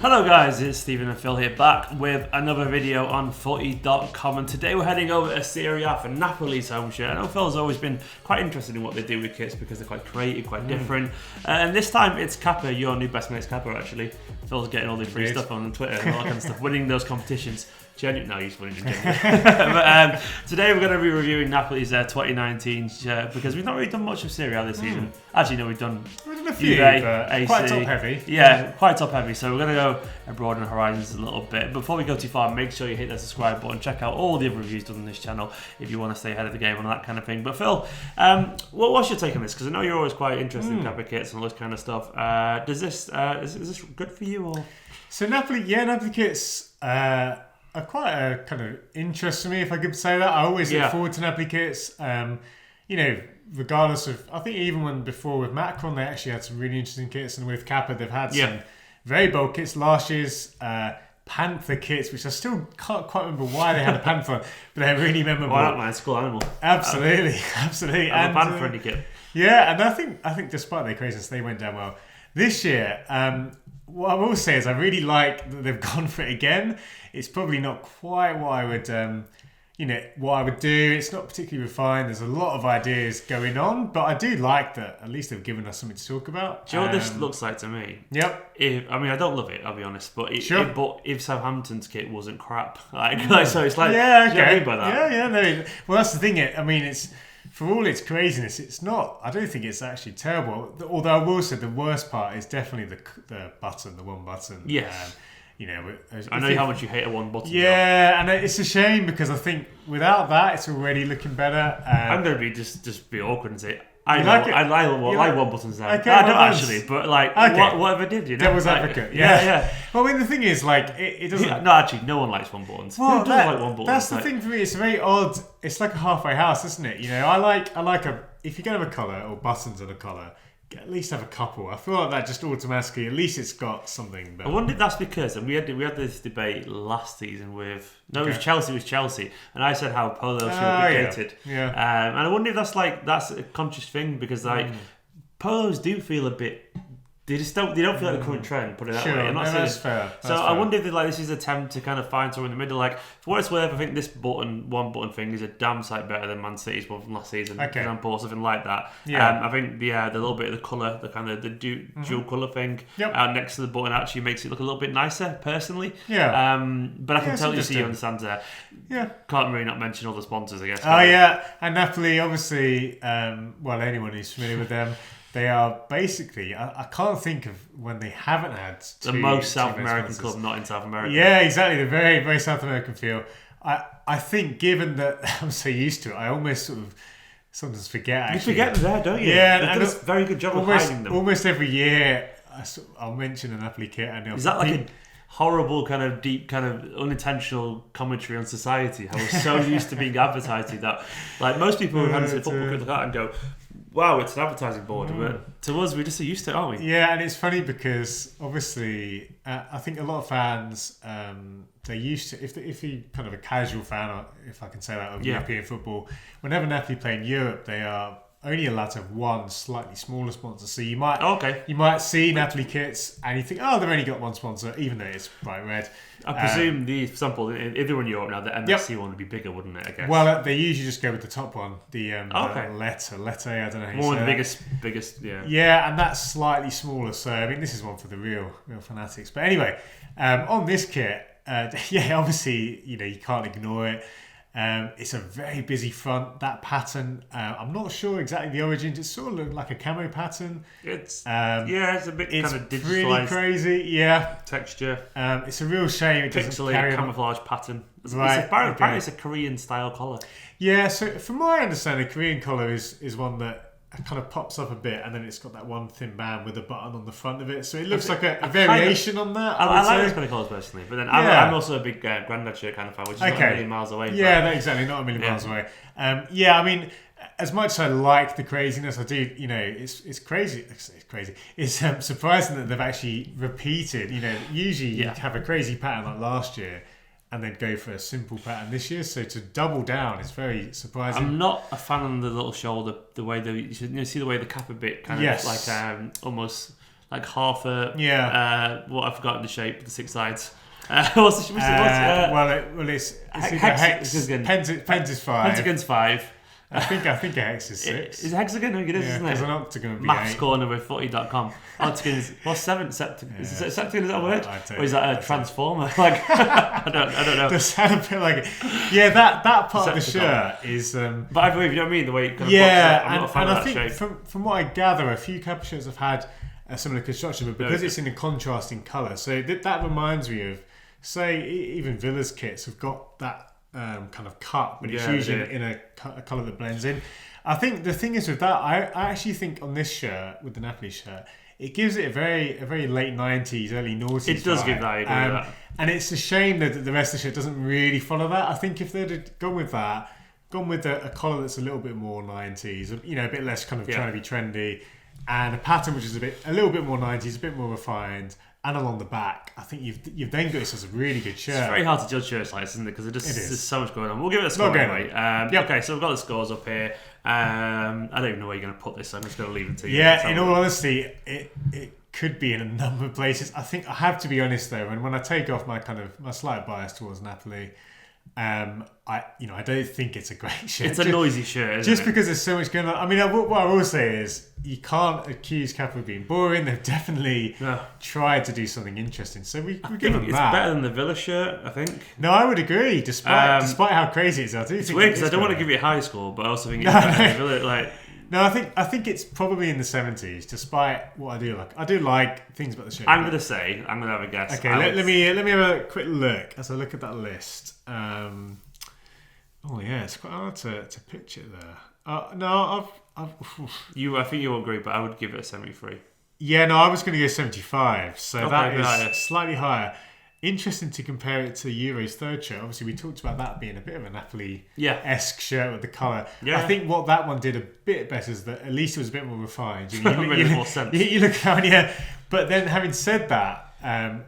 Hello guys, it's Stephen and Phil here, back with another video on FOOTY.COM, and today we're heading over to Serie A for Napoli's home shirt. I know Phil's always been quite interested in what they do with kits because they're quite creative, quite different, and this time it's Kappa, your new best mate's Kappa actually. Phil's getting all the free stuff on Twitter and all that kind of stuff, winning those competitions. No, he's winning in genuine. But today we're going to be reviewing Napoli's 2019 shirt because we've not really done much of Serie A this season. Actually, no, we've done a few, Juve, but AC. quite top heavy. Yeah, quite top heavy. So we're going to go abroad in the horizons a little bit. Before we go too far, make sure you hit that subscribe button. Check out all the other reviews done on this channel if you want to stay ahead of the game and that kind of thing. But Phil, what's your take on this? Because I know you're always quite interested in Kappa kits and all this kind of stuff. Is this good for you or? So Napoli kits are quite a kind of interest to me, if I could say that. I always look forward to Napoli kits. Regardless of, I think even when before with Macron, they actually had some really interesting kits, and with Kappa, they've had some very bold kits. Last year's Panther kits, which I still can't quite remember why they had a Panther, but they're really memorable. Why not, man? It's a cool animal. Absolutely. I'm a Panther any kit. Yeah, and I think despite their craziness, they went down well. This year, what I will say is I really like that they've gone for it again. It's probably not quite what I would, what I would do. It's not particularly refined. There's a lot of ideas going on, but I do like that at least they've given us something to talk about. Do you know what this looks like to me? Yep. I don't love it, I'll be honest, but if Southampton's kit wasn't crap, so it's like, yeah, okay. Do you know what I mean by that? Yeah. No, well, that's the thing. It's for all its craziness, it's not. I don't think it's actually terrible. Although I will say the worst part is definitely the button, the one button. Yes. I know how much you hate a one button. Yeah, and it's a shame because I think without that, it's already looking better. I'm going to be just be awkward and say I like one buttons now. Okay, I don't actually, but whatever did you know? Devil's advocate. Yeah. Well, I mean, the thing is, it doesn't. No, actually, no one likes one buttons. Well, Who doesn't like one button? That's the thing for me. It's very odd. It's like a halfway house, isn't it? I like if you're going to have a colour or buttons on a colour, at least have a couple. I feel like that just automatically, at least it's got something better. I wonder if that's because, and we had this debate last season with, it was Chelsea, and I said how Polo should have been dated. Yeah. And I wonder if that's a conscious thing because Polos do feel a bit. They don't feel like the current trend. Put it that way. I'm not saying that's fair. So I wonder if this is an attempt to kind of find somewhere in the middle. Like for what it's worth, I think this one button thing is a damn sight better than Man City's one from last season, for example, or something like that. Yeah. I think the little bit of the colour, the kind of the dual colour thing next to the button actually makes it look a little bit nicer, personally. Yeah. But I can totally see you understand there. Yeah. Can't really not mention all the sponsors, I guess. Oh yeah, and Napoli, obviously. Anyone who's familiar with them. They are basically, I can't think of when they haven't had the most South American club not in South America. Yeah, exactly. The very, very South American feel. I think given that I'm so used to it, I almost sort of sometimes forget actually. You forget them there, don't you? Yeah. They've done a very good job of hiding them. Almost every year, I'll mention a Napoli kit. Is that like a horrible kind of deep kind of unintentional commentary on society? How we're so used to being advertised that most people who handle the football could look at and go, wow, it's an advertising board, but to us, we're just so used to it, aren't we? Yeah, and it's funny because obviously, I think a lot of fans, they're used to, if you're kind of a casual fan, or if I can say that, of European football, whenever Napoli play in Europe, they are only allowed to have one slightly smaller sponsor. So you might see Napoli kits and you think, they've only got one sponsor, even though it's bright red. I presume for example, if they were in Europe now, the MSC one would be bigger, wouldn't it? I guess. Well, they usually just go with the top one, the Lette. I don't know how you say the biggest, Yeah, and that's slightly smaller. So I mean, this is one for the real fanatics. But anyway, on this kit, obviously, you can't ignore it. It's a very busy front. That pattern, I'm not sure exactly the origins. It sort of looked like a camo pattern. It's it's a bit kind of digitalized. It's really crazy. Yeah, texture. It's a real shame it doesn't carry camouflage pattern. Right. Apparently, it's a Korean style collar. Yeah. So from my understanding, the Korean collar is one that kind of pops up a bit, and then it's got that one thin band with a button on the front of it, so it looks like a variation on that. I like those kind of colours personally, but then I'm also a big Grandad shirt kind of fan, which is not a million miles away. Exactly, not a million miles away. I mean, as much as I like the craziness, I do. It's crazy. It's crazy. It's surprising that they've actually repeated. Usually you have a crazy pattern like last year, and then go for a simple pattern this year. So to double down is very surprising. I'm not a fan of the little shoulder, the way you see the way the Kappa bit kind of like almost like half a what I've forgotten the shape, the 6 sides. What's the it's hexagon. Pens is 5. Pentagon's 5. I think a hex is 6. Is a hexagon? I think it is, isn't it? Because an octagon would be Maths 8. corner with FOOTY.COM. Octagon's, what's 7? Is it septagon, is that a word? Or is that a transformer? Like, I don't know. Does sound a bit like it. Yeah, that part of the shirt is... but I believe, you know what I mean? The way it kind of I'm not a fan of that shape. From what I gather, a few Kappa shirts have had a similar construction, but because it's in a contrasting colour, so that reminds me of, say, even Villa's kits have got that kind of cut, but it's usually in a colour that blends in. I think the thing is with that, I actually think on this shirt, with the Napoli shirt, it gives it a very late 90s, early noughties It does vibe. give that, I agree with that. And it's a shame that the rest of the shirt doesn't really follow that. I think if they'd have gone with that, gone with a collar that's a little bit more 90s, you know, a bit less kind of trying to be trendy, and a pattern which is a little bit more 90s, a bit more refined, and along the back, I think you've then got yourself a really good shirt. It's very hard to judge shirts like this, isn't it? Because there's so much going on. We'll give it a score anyway. Okay, so we've got the scores up here. I don't even know where you're going to put this, so I'm just going to leave it to you. Yeah, in all honesty, it could be in a number of places. I think I have to be honest though, and when I take off my slight bias towards Napoli, I don't think it's a great shirt. It's a noisy shirt, just because there's so much going on. I mean, what I will say is you can't accuse Kappa of being boring. They've definitely tried to do something interesting. So we give them that. It's better than the Villa shirt, I think. No, I would agree. Despite how crazy it is, I do think it's weird because I don't want to give it a high score, but I also think it's better than Villa. Like. No, I think it's probably in the 70s. Despite what I do like, things about the shirt. I'm gonna have a guess. Okay, let me have a quick look as I look at that list. It's quite hard to picture there. I think you'll agree, but I would give it a 73. Yeah, no, I was going to go 75, so that is slightly higher. Interesting to compare it to Euro's third shirt. Obviously, we talked about that being a bit of a Napoli-esque shirt with the colour. Yeah. I think what that one did a bit better is that at least it was a bit more refined. You more sense. You look around, But then, having said that,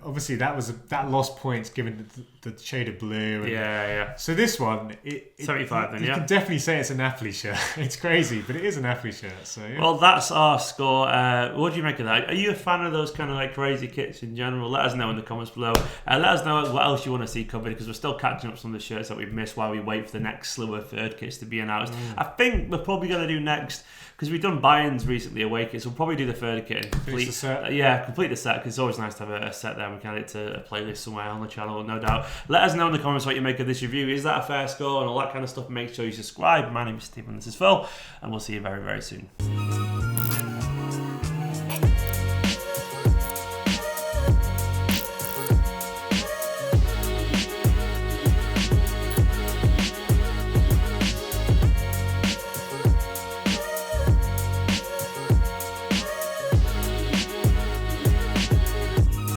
obviously that lost points given the shade of blue. And so this one, 75 then, you can definitely say it's a Napoli shirt. It's crazy, but it is a Napoli shirt. So Well, that's our score. What do you make of that? Are you a fan of those kind of like crazy kits in general? Let us know in the comments below. Let us know what else you want to see covered, because we're still catching up some of the shirts that we've missed while we wait for the next slew of third kits to be announced. I think we're probably going to do next, because we've done buy-ins recently away kits, we'll probably do the third kit and complete the set. Complete the set, because it's always nice to have a set there. We can add it to a playlist somewhere on the channel, no doubt. Let us know in the comments what you make of this review. Is that a fair score and all that kind of stuff? Make sure you subscribe. My name is Stephen, this is Phil, and we'll see you very, very soon.